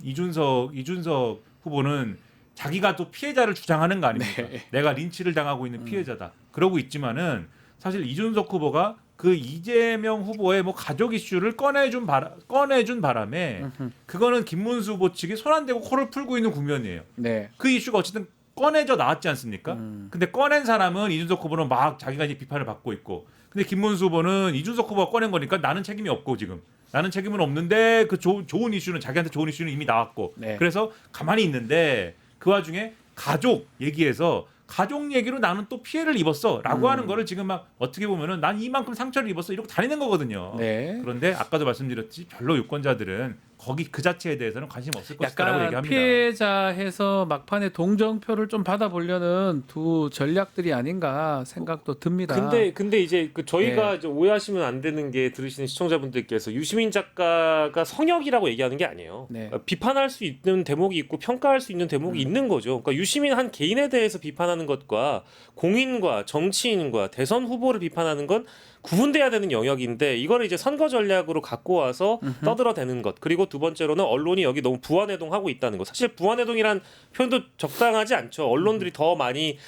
S2: 이준석 후보는 자기가 또 피해자를 주장하는 거 아닙니까?
S1: 네.
S2: 내가 린치를 당하고 있는 피해자다. 그러고 있지만은 사실 이준석 후보가 그 이재명 후보의 뭐 가족 이슈를 꺼내준 바람에 그거는 김문수 후보 측이 손 안 대고 코를 풀고 있는 국면이에요.
S1: 네.
S2: 그 이슈가 어쨌든 꺼내져 나왔지 않습니까? 근데 꺼낸 사람은 이준석 후보는 막 자기가 이제 비판을 받고 있고, 근데 김문수 후보는 이준석 후보가 꺼낸 거니까 나는 책임이 없고 지금 나는 책임은 없는데 그 좋은 이슈는 자기한테 좋은 이슈는 이미 나왔고,
S1: 네.
S2: 그래서 가만히 있는데 그 와중에 가족 얘기해서 가족 얘기로 나는 또 피해를 입었어라고 하는 거를 지금 막 어떻게 보면은 난 이만큼 상처를 입었어 이러고 다니는 거거든요.
S1: 네.
S2: 그런데 아까도 말씀드렸듯이 별로 유권자들은 거기 그 자체에 대해서는 관심 없을 것이다라고
S1: 약간
S2: 얘기합니다.
S1: 피해자해서 막판에 동정표를 좀 받아보려는 두 전략들이 아닌가 생각도 듭니다.
S3: 근데 이제 그 저희가
S1: 네.
S3: 이제 오해하시면 안 되는 게 들으시는 시청자분들께서 유시민 작가가 성역이라고 얘기하는 게 아니에요.
S1: 네.
S3: 비판할 수 있는 대목이 있고 평가할 수 있는 대목이 있는 거죠. 그러니까 유시민 한 개인에 대해서 비판하는 것과 공인과 정치인과 대선 후보를 비판하는 건 구분돼야 되는 영역인데 이거를 이제 선거 전략으로 갖고 와서 떠들어대는 것, 그리고 두 번째로는 언론이 여기 너무 부안해동하고 있다는 것. 사실 부안해동이란 표현도 적당하지 않죠. 언론들이 더 많이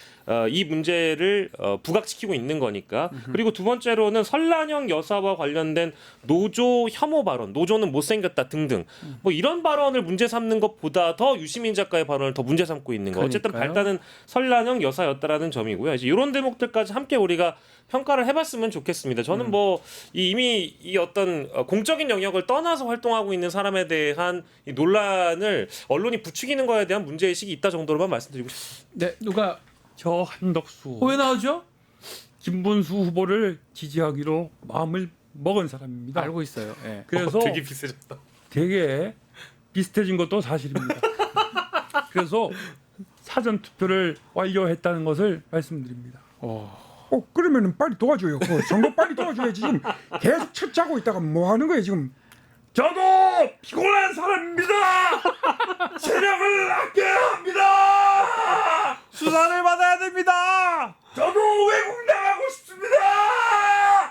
S3: 이 문제를 부각시키고 있는 거니까. 그리고 두 번째로는 설란영 여사와 관련된 노조 혐오 발언, 노조는 못생겼다 등등 뭐 이런 발언을 문제 삼는 것보다 더 유시민 작가의 발언을 더 문제 삼고 있는 거. 어쨌든
S1: 그러니까요.
S3: 발단은 설란영 여사였다라는 점이고요. 이제 이런 대목들까지 함께 우리가 평가를 해봤으면 좋겠습니다. 저는 뭐 이미 이 어떤 공적인 영역을 떠나서 활동하고 있는 사람에 대한 이 논란을 언론이 부추기는 거에 대한 문제의식이 있다 정도로만 말씀드리고 싶습니다.
S1: 네, 누가
S5: 저 한덕수
S1: 왜 나오죠?
S5: 김문수 후보를 지지하기로 마음을 먹은 사람입니다.
S1: 알고 있어요. 예.
S5: 그래서
S3: 되게 비슷해졌다.
S5: 되게 비슷해진 것도 사실입니다. 그래서 사전 투표를 완료했다는 것을 말씀드립니다.
S4: 그러면은 빨리 도와줘요. 선거 빨리 도와줘야지. 지금 계속 채짜고 있다가 뭐 하는 거예요 지금?
S5: 저도 피곤한 사람입니다. 체력을 아껴야 합니다.
S2: 수사를 받아야 됩니다.
S5: 저도 외국 나가고 싶습니다.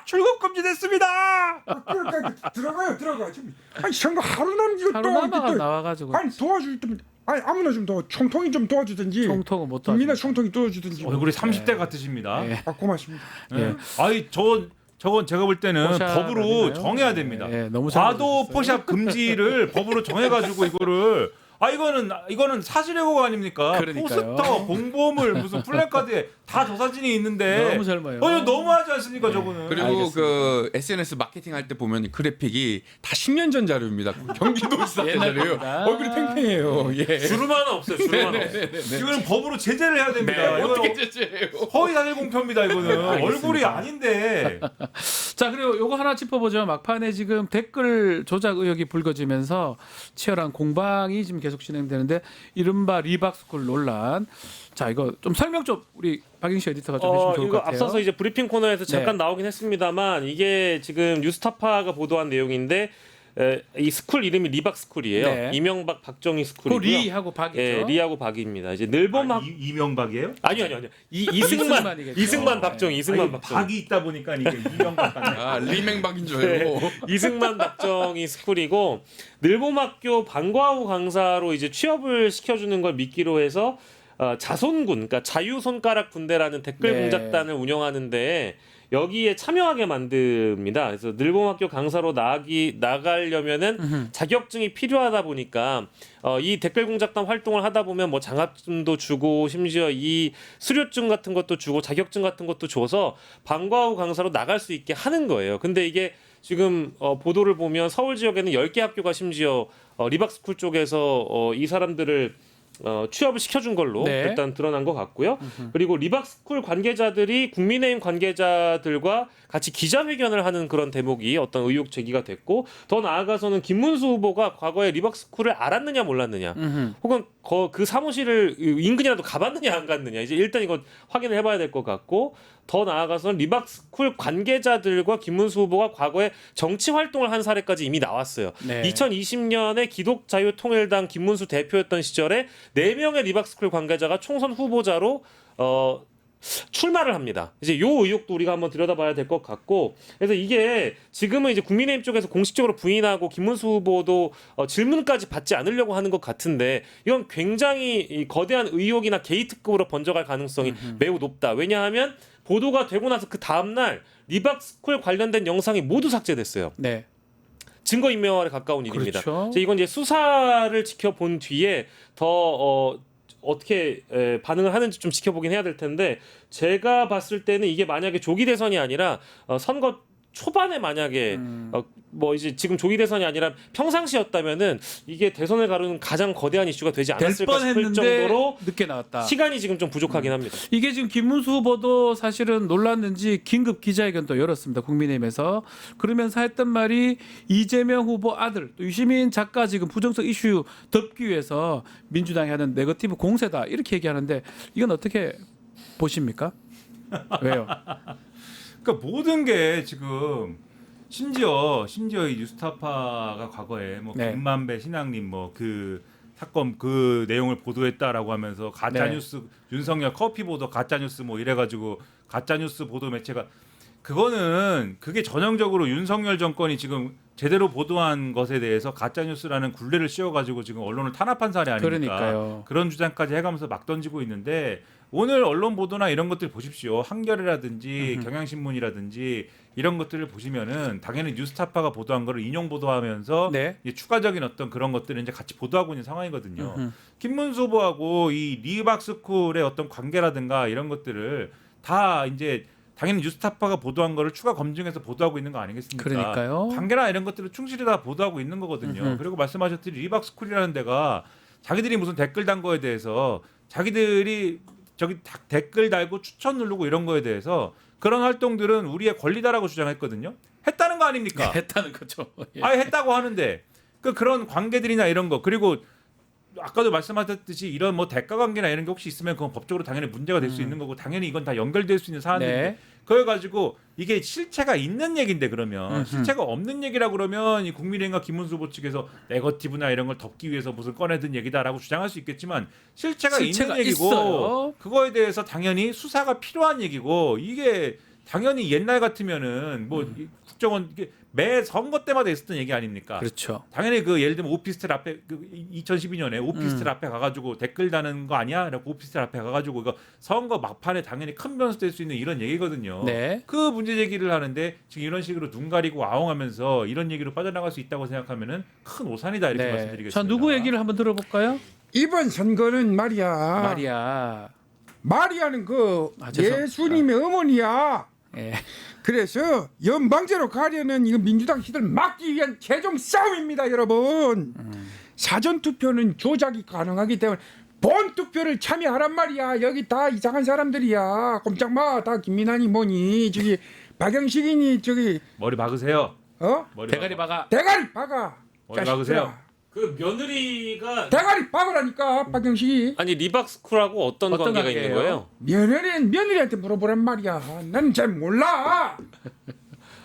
S2: 출국 금지됐습니다.
S4: 그러니까 들어가요 지금. 아니 선거 하루 남기고
S1: 하루
S4: 또
S1: 남아가
S4: 이렇게 또
S1: 나와가지고
S4: 아니 도와줄 때 아니 아무나 좀 총통이 좀 도와주든지.
S1: 총통은 못
S4: 국민의
S1: 도와줍니다.
S4: 총통이 도와주든지.
S2: 얼굴이 30대 같으십니다.
S1: 네.
S4: 고맙습니다.
S2: 네. 아이 저건 제가 볼 때는
S1: 포샵
S2: 법으로
S1: 아닌가요?
S2: 정해야 됩니다.
S1: 네, 너무
S2: 과도
S1: 잘하셨어요.
S2: 포샵 금지를 법으로 정해가지고 이거를 이거는 사실예고가 아닙니까?
S1: 그러니까요.
S2: 포스터, 공보물, 무슨 플래카드에 다 저 사진이 있는데
S1: 너무 젊어요.
S2: 이거 너무하지 않습니까 저거는?
S6: 그리고
S1: 알겠습니다.
S6: 그 SNS 마케팅 할 때 보면 그래픽이 다 10년 전 자료입니다. 경기도지사 때
S1: 옛날
S6: 자료예요.
S1: 겁니다.
S6: 얼굴이 팽팽해요. 예.
S3: 주름 하나 없어요. 주름 하나 없어요.
S2: 이거는 법으로 제재를 해야 됩니다. 이거는
S6: 어떻게 제재해요?
S2: 허위 사실 공표입니다. 이거는 얼굴이 아닌데.
S1: 자, 그리고 요거 하나 짚어보죠. 막판에 지금 댓글 조작 의혹이 불거지면서 치열한 공방이 지금 계속 진행되는데 이른바 리박스쿨 논란. 자, 이거 좀 설명 좀 우리 박영시 에디터가 좀 해주시면 좋을
S3: 이거
S1: 것 같아요.
S3: 앞서서 이제 브리핑 코너에서 잠깐
S1: 네.
S3: 나오긴 했습니다만 이게 지금 뉴스타파가 보도한 내용인데 이 스쿨 이름이 리박스쿨이에요.
S1: 네.
S3: 이명박 박정희
S1: 그
S3: 스쿨이고요.
S1: 리하고 박이죠.
S3: 예, 리하고 박입니다. 이제 늘봄학
S2: 이명박이에요?
S3: 아니요. 이승만
S1: 이승만이겠죠.
S3: 이승만 박정희 이승만 박정희.
S2: 박이 있다 보니까 이게 이명박 같네.
S6: 아, 리맹박인 줄
S3: 네.
S6: 알고.
S3: 이승만 박정희 스쿨이고 늘봄학교 방과후 강사로 이제 취업을 시켜주는 걸 미끼로 해서 자손군, 그러니까 자유손가락 군대라는 댓글
S1: 네.
S3: 공작단을 운영하는데 여기에 참여하게 만듭니다. 그래서 늘봄학교 강사로 나가려면은 자격증이 필요하다 보니까 이 댓글 공작단 활동을 하다 보면 뭐 장학금도 주고 심지어 이 수료증 같은 것도 주고 자격증 같은 것도 줘서 방과 후 강사로 나갈 수 있게 하는 거예요. 근데 이게 지금 보도를 보면 서울 지역에는 10개 학교가 심지어 리박스쿨 쪽에서 이 사람들을 취업을 시켜준 걸로
S1: 네.
S3: 일단 드러난 것 같고요. 그리고 리박스쿨 관계자들이 국민의힘 관계자들과 같이 기자회견을 하는 그런 대목이 어떤 의혹 제기가 됐고, 더 나아가서는 김문수 후보가 과거에 리박스쿨을 알았느냐 몰랐느냐, 혹은 그 사무실을 인근이라도 가봤느냐 안 갔느냐, 이제 일단 이거 확인을 해봐야 될 것 같고, 더 나아가서는 리박스쿨 관계자들과 김문수 후보가 과거에 정치 활동을 한 사례까지 이미 나왔어요.
S1: 네.
S3: 2020년에 기독자유통일당 김문수 대표였던 시절에 4명의 리박스쿨 관계자가 총선 후보자로 출마를 합니다. 이제 요 의혹도 우리가 한번 들여다봐야 될 것 같고, 그래서 이게 지금은 이제 국민의힘 쪽에서 공식적으로 부인하고 김문수 후보도 질문까지 받지 않으려고 하는 것 같은데, 이건 굉장히 이 거대한 의혹이나 게이트급으로 번져갈 가능성이 매우 높다. 왜냐하면 보도가 되고 나서 그 다음 날 리박스쿨 관련된 영상이 모두 삭제됐어요.
S1: 네.
S3: 증거인멸에 가까운 일입니다.
S1: 그렇죠.
S3: 그래서 이건 이제 수사를 지켜본 뒤에 더 어떻게 반응을 하는지 좀 지켜보긴 해야 될 텐데, 제가 봤을 때는 이게 만약에 조기 대선이 아니라 선거 초반에 만약에 뭐 이제 지금 조기 대선이 아니라 평상시였다면은 이게 대선을 가르는 가장 거대한 이슈가 되지
S1: 될
S3: 않았을까 싶을
S1: 뻔했는데
S3: 정도로
S1: 늦게 나왔다.
S3: 시간이 지금 좀 부족하긴 합니다.
S1: 이게 지금 김문수 후보도 사실은 놀랐는지 긴급 기자회견도 열었습니다. 국민의힘에서. 그러면서 했던 말이 이재명 후보 아들 또 유시민 작가 지금 부정적 이슈 덮기 위해서 민주당이 하는 네거티브 공세다 이렇게 얘기하는데, 이건 어떻게 보십니까? 왜요?
S2: 그러니까 모든 게 지금 심지어 이 뉴스타파가 과거에 뭐
S1: 네.
S2: 김만배 신앙님 뭐 그 사건 그 내용을 보도했다라고 하면서 가짜
S1: 네.
S2: 뉴스 윤석열 커피 보도 가짜 뉴스 뭐 이래가지고 가짜 뉴스 보도 매체가, 그게 전형적으로 윤석열 정권이 지금 제대로 보도한 것에 대해서 가짜 뉴스라는 굴레를 씌워가지고 지금 언론을 탄압한 사례 아닙니까?
S1: 그러니까요.
S2: 그런 주장까지 해가면서 막 던지고 있는데, 오늘 언론 보도나 이런 것들 보십시오. 한겨레라든지 경향신문이라든지 이런 것들을 보시면은 당연히 뉴스타파가 보도한 거를 인용 보도하면서
S1: 네.
S2: 이제 추가적인 어떤 그런 것들을 이제 같이 보도하고 있는 상황이거든요. 김문수 후보하고 이 리박스쿨의 어떤 관계라든가 이런 것들을 다 이제 당연히 뉴스타파가 보도한 거를 추가 검증해서 보도하고 있는 거 아니겠습니까?
S1: 그러니까요.
S2: 관계나 이런 것들을 충실히 다 보도하고 있는 거거든요. 그리고 말씀하셨듯이 리박스쿨이라는 데가 자기들이 무슨 댓글 단 거에 대해서 자기들이 저기 댓글 달고 추천 누르고 이런 거에 대해서 그런 활동들은 우리의 권리다라고 주장했거든요. 했다는 거 아닙니까?
S1: 했다는 거죠. 예.
S2: 아예 했다고 하는데 그런 관계들이나 이런 거, 그리고 아까도 말씀하셨듯이 이런 뭐 대가 관계나 이런 게 혹시 있으면 그건 법적으로 당연히 문제가 될 수 있는 거고 당연히 이건 다 연결될 수 있는 사안인데
S1: 네.
S2: 그래 가지고 이게 실체가 있는 얘기인데, 그러면 실체가 없는 얘기라 그러면 이 국민의힘과 김문수 후보 측에서 네거티브나 이런 걸 덮기 위해서 무슨 꺼내든 얘기다라고 주장할 수 있겠지만 실체가 있는 얘기고
S1: 있어요.
S2: 그거에 대해서 당연히 수사가 필요한 얘기고, 이게 당연히 옛날 같으면은 뭐 국정원 이게 매 선거 때마다 있었던 얘기 아닙니까?
S1: 그렇죠.
S2: 당연히 그 예를 들면 오피스텔 앞에 2012년에 오피스텔 앞에 가가지고 댓글 다는 거 아니야? 라고 오피스텔 앞에 가가지고 이거 선거 막판에 당연히 큰 변수 될 수 있는 이런 얘기거든요.
S1: 네.
S2: 그 문제 제기를 하는데 지금 이런 식으로 눈 가리고 아웅하면서 이런 얘기로 빠져나갈 수 있다고 생각하면은 큰 오산이다 이렇게
S1: 네.
S2: 말씀드리겠습니다.
S1: 자, 누구 얘기를 한번 들어볼까요?
S4: 이번 선거는 말이야. 마리아는 그
S1: 죄송-
S4: 예수님의 어머니야.
S1: 예.
S4: 그래서 연방제로 가려는 이거 민주당 시대를 막기 위한 최종 싸움입니다, 여러분. 사전 투표는 조작이 가능하기 때문에 본 투표를 참여하란 말이야. 여기 다 이상한 사람들이야. 꼼짝 마. 다 김민환이 뭐니 저기 박영식이니 저기
S2: 머리 박으세요. 머리
S1: 대가리 박아.
S4: 대가리 박아.
S2: 머리
S4: 자식들아.
S2: 박으세요.
S3: 그 며느리가
S4: 대가리 박으라니까 박영식이.
S3: 아니 리박스쿨하고 어떤 관계가
S1: 관계예요?
S3: 있는 거예요?
S4: 며느리한테 물어보란 말이야. 나는 잘 몰라.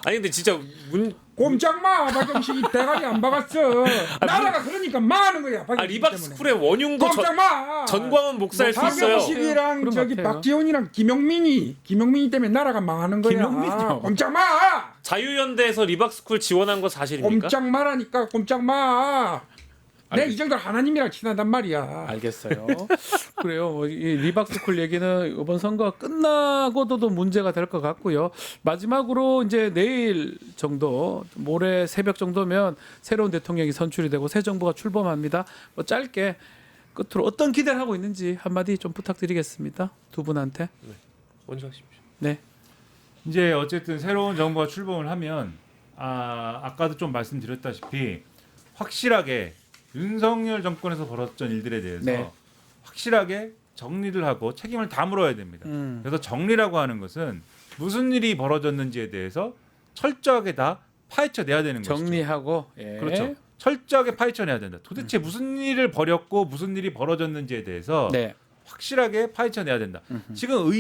S3: 아니 근데 진짜
S4: 꼼짝 마. 박영식이 대가리 안 박았어. 나라가 그러니까 망하는 거야. 박영식
S3: 리박스쿨의 원흉도
S4: 꼼짝 마.
S3: 전광훈 목사일 수 있어요.
S4: 박영식이랑
S1: 그런
S4: 저기
S1: 것 같아요.
S4: 박지원이랑 김용민이 때문에 나라가 망하는 거야.
S1: 김용민이요?
S4: 꼼짝 마.
S3: 자유연대에서 리박스쿨 지원한 거 사실입니까?
S4: 꼼짝 마라니까 꼼짝 마. 내 이 정도 하나님이랑 친하단 말이야.
S1: 알겠어요. 그래요. 뭐 이 리박스쿨 얘기는 이번 선거가 끝나고도 문제가 될 것 같고요. 마지막으로 이제 내일 정도, 모레 새벽 정도면 새로운 대통령이 선출이 되고 새 정부가 출범합니다. 뭐 짧게 끝으로 어떤 기대를 하고 있는지 한마디 좀 부탁드리겠습니다. 두 분한테.
S3: 먼저 하십시오.
S1: 네.
S2: 이제 어쨌든 새로운 정부가 출범을 하면 아까도 좀 말씀드렸다시피 확실하게 윤석열 정권에서 벌어졌던 일들에 대해서
S1: 네.
S2: 확실하게 정리를 하고 책임을 다 물어야 됩니다. 그래서 정리라고 하는 것은 무슨 일이 벌어졌는지에 대해서 철저하게 다 파헤쳐내야 되는 것이죠.
S1: 정리하고 예.
S2: 그렇죠. 철저하게 파헤쳐내야 된다. 도대체 무슨 일을 벌였고 무슨 일이 벌어졌는지에 대해서
S1: 네.
S2: 확실하게 파헤쳐내야 된다. 지금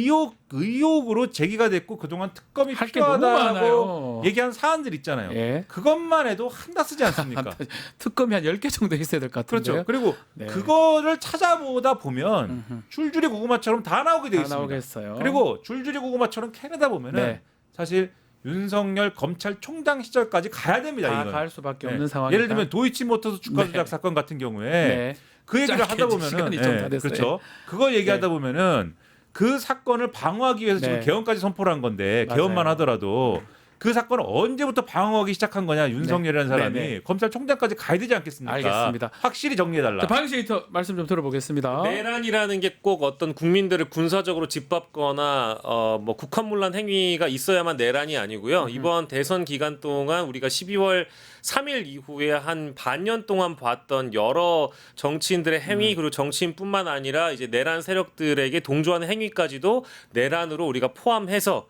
S2: 의혹으로 제기가 됐고 그동안 특검이
S1: 할 게 너무
S2: 필요하다고
S1: 많아요.
S2: 얘기한 사안들 있잖아요.
S1: 예.
S2: 그것만 해도 한다 쓰지 않습니까?
S1: 특검이 한 10개 정도 있어야 될 것 같은데요.
S2: 그렇죠. 그리고
S1: 네.
S2: 그거를 찾아보다 보면 줄줄이 고구마처럼 다 나오게 돼
S1: 다
S2: 있습니다.
S1: 나오겠어요.
S2: 그리고 줄줄이 고구마처럼 캐내다 보면은
S1: 네.
S2: 사실 윤석열 검찰총장 시절까지 가야 됩니다.
S1: 다
S2: 이건.
S1: 갈 수밖에
S2: 네.
S1: 없는 상황이다.
S2: 예를 들면 도이치모터스 주가 조작
S1: 네.
S2: 사건 같은 경우에
S1: 네.
S2: 그 얘기를
S1: 짧게
S2: 하다
S1: 이제
S2: 보면은
S1: 시간이 좀다 됐어요.
S2: 그렇죠. 그걸 얘기하다 보면은 그 사건을 방어하기 위해서 지금
S1: 네.
S2: 개헌까지 선포를 한 건데
S1: 맞아요.
S2: 개헌만 하더라도 그 사건을 언제부터 방어하기 시작한 거냐 윤석열이라는
S1: 네.
S2: 사람이
S1: 네, 네.
S2: 검찰총장까지 가야 되지 않겠습니까?
S1: 알겠습니다.
S2: 확실히 정리해달라.
S1: 자, 박영식 에디터 말씀 좀 들어보겠습니다.
S3: 내란이라는 게 꼭 어떤 국민들을 군사적으로 짓밟거나 뭐 국한문란 행위가 있어야만 내란이 아니고요. 이번 대선 기간 동안 우리가 12월 3일 이후에 한 반년 동안 봤던 여러 정치인들의 행위 그리고 정치인뿐만 아니라 이제 내란 세력들에게 동조하는 행위까지도 내란으로 우리가 포함해서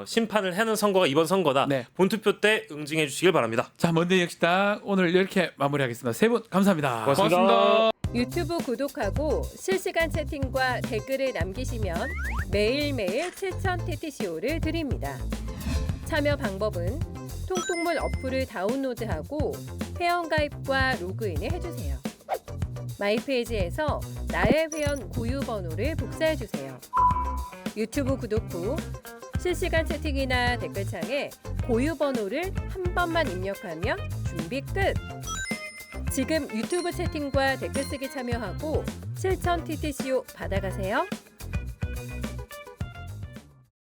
S3: 심판을 하는 선거가 이번 선거다.
S1: 네.
S3: 본투표 때 응징해 주시길 바랍니다.
S1: 자, 먼데 역시다 오늘 이렇게 마무리하겠습니다. 세 분 감사합니다.
S3: 고맙습니다.
S7: 유튜브 구독하고 실시간 채팅과 댓글을 남기시면 매일매일 7천 TTCO를 드립니다. 참여 방법은 통통물 어플을 다운로드하고 회원가입과 로그인을 해주세요. 마이페이지에서 나의 회원 고유 번호를 복사해주세요. 유튜브 구독 후 실시간 채팅이나 댓글창에 고유 번호를 한 번만 입력하면 준비 끝! 지금 유튜브 채팅과 댓글 쓰기 참여하고 실천 TTCO 받아가세요.